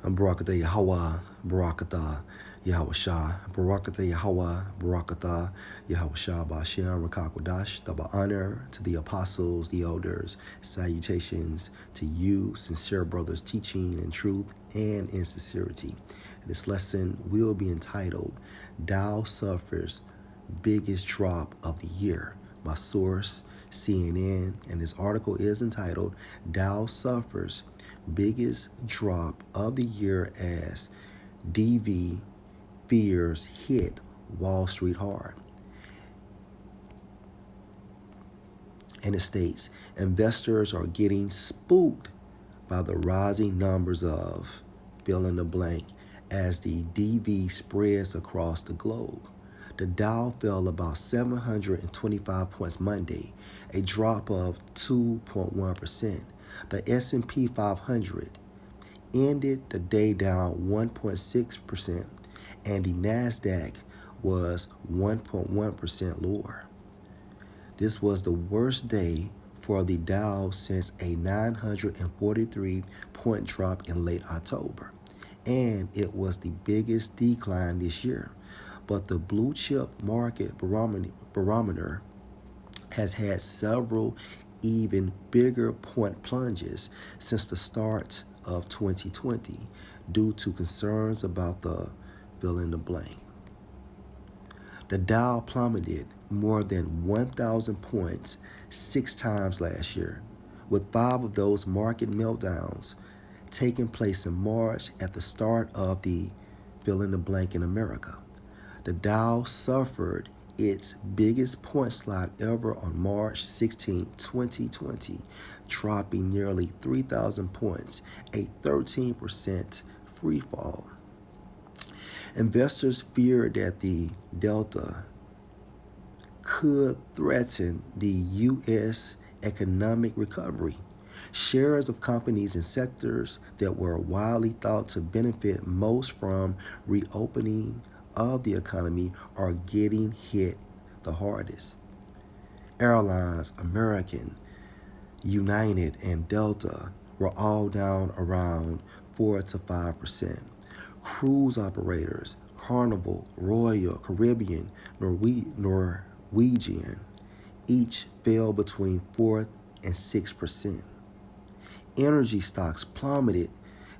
Barakatah Yahweh, Barakatah Yahweh Shah, Barakatah Yahweh, Barakatah Yahweh Shah, Ba'ashem, Rakakwadash, double honor to the apostles, the elders, salutations to you, sincere brothers, teaching in truth and in sincerity. This lesson will be entitled, Dow Suffers Biggest Drop of the Year. My source, CNN, and this article is entitled, Dow Suffers Biggest Drop of the Year as DV Fears Hit Wall Street Hard. And it states, investors are getting spooked by the rising numbers of fill in the blank as the DV spreads across the globe. The Dow fell about 725 points Monday, a drop of 2.1%. The S&P 500 ended the day down 1.6%, and the NASDAQ was 1.1% lower. This was the worst day for the Dow since a 943-point drop in late October, and it was the biggest decline this year. But the blue chip market barometer has had several even bigger point plunges since the start of 2020 due to concerns about the fill in the blank. The Dow plummeted more than 1,000 points 6 times last year, with 5 of those market meltdowns taking place in March at the start of the fill in the blank in America. The Dow suffered its biggest point slide ever on March 16, 2020, dropping nearly 3,000 points, a 13% free fall. Investors feared that the Delta could threaten the U.S. economic recovery. Shares of companies in sectors that were widely thought to benefit most from reopening of the economy are getting hit the hardest. Airlines, American, United, and Delta were all down around 4 to 5%. Cruise operators, Carnival, Royal Caribbean, Norwegian, each fell between 4 and 6%. Energy stocks plummeted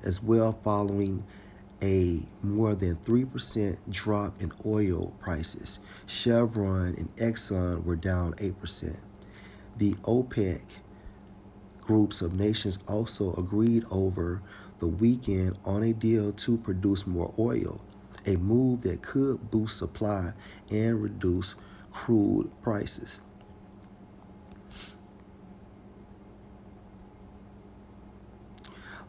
as well following a more than 3% drop in oil prices. Chevron and Exxon were down 8%. The OPEC groups of nations also agreed over the weekend on a deal to produce more oil, a move that could boost supply and reduce crude prices.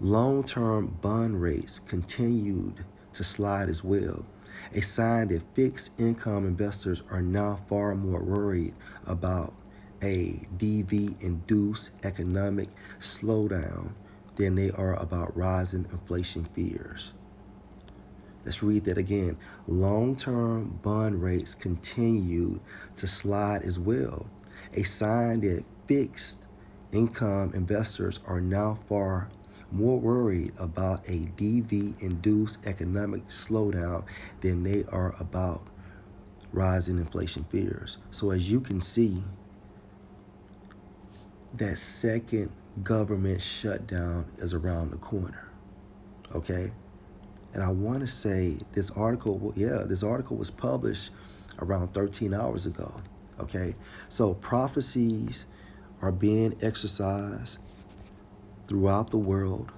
Long-term bond rates continued to slide as well, a sign that fixed income investors are now far more worried about a DV-induced economic slowdown than they are about rising inflation fears. Let's read that again. Long-term bond rates continued to slide as well, a sign that fixed income investors are now far more worried about a DV-induced economic slowdown than they are about rising inflation fears. So as you can see, that second government shutdown is around the corner, okay? And I want to say this article was published around 13 hours ago, okay? So prophecies are being exercised throughout the world,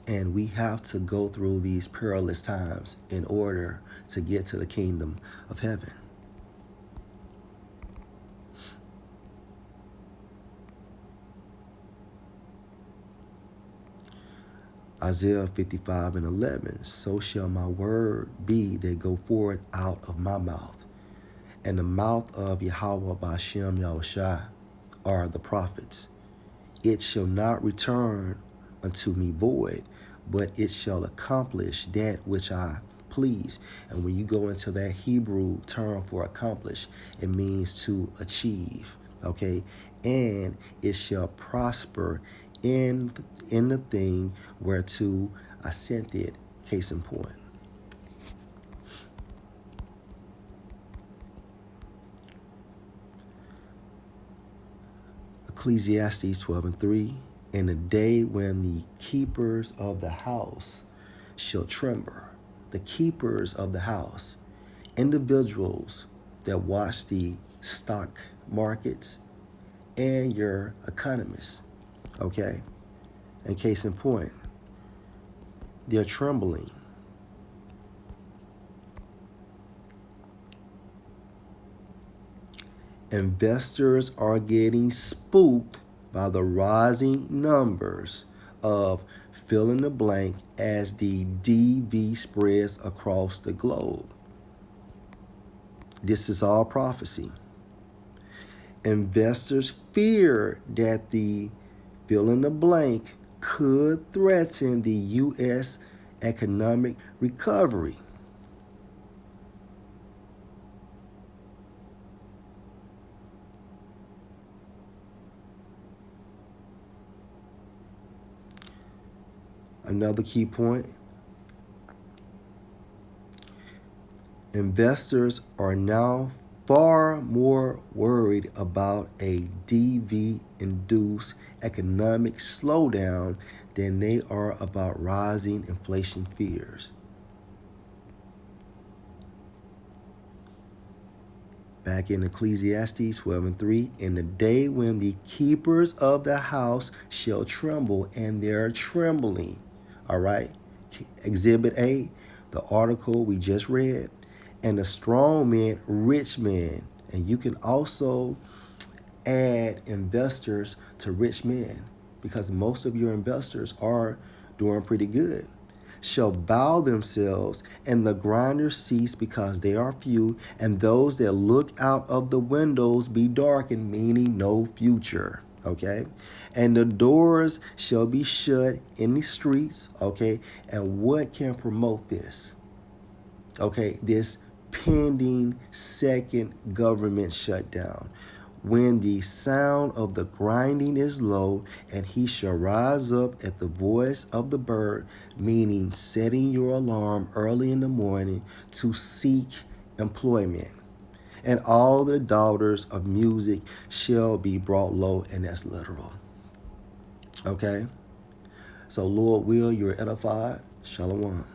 and we have to go through these perilous times in order to get to the kingdom of heaven. Isaiah 55:11, so shall my word be that go forth out of my mouth. And the mouth of Yahweh Ba'ashem Yahushua are the prophets. It shall not return unto me void, but it shall accomplish that which I please. And when you go into that Hebrew term for accomplish, it means to achieve, okay? And it shall prosper in the thing whereto I sent it. Case in point. Ecclesiastes 12:3. In the day when the keepers of the house shall tremble. The keepers of the house, individuals that watch the stock markets and your economists. Okay? And case in point, they're trembling. Investors are getting spooked by the rising numbers of fill in the blank as the DV spreads across the globe. This is all prophecy. Investors fear that the fill in the blank could threaten the U.S. economic recovery. Another key point, investors are now far more worried about a DV induced economic slowdown than they are about rising inflation fears. Back in Ecclesiastes 12:3, in the day when the keepers of the house shall tremble, and they're trembling. All right. Exhibit A, the article we just read, and the strong man, rich man. And you can also add investors to rich men because most of your investors are doing pretty good. Shall bow themselves, and the grinders cease because they are few, and those that look out of the windows be darkened, meaning no future. Okay, and the doors shall be shut in the streets. Okay, and what can promote this? Okay, this pending second government shutdown. When the sound of the grinding is low, and he shall rise up at the voice of the bird, meaning setting your alarm early in the morning to seek employment. And all the daughters of music shall be brought low, and that's literal. Okay? So, Lord will, you're edified. Shalom.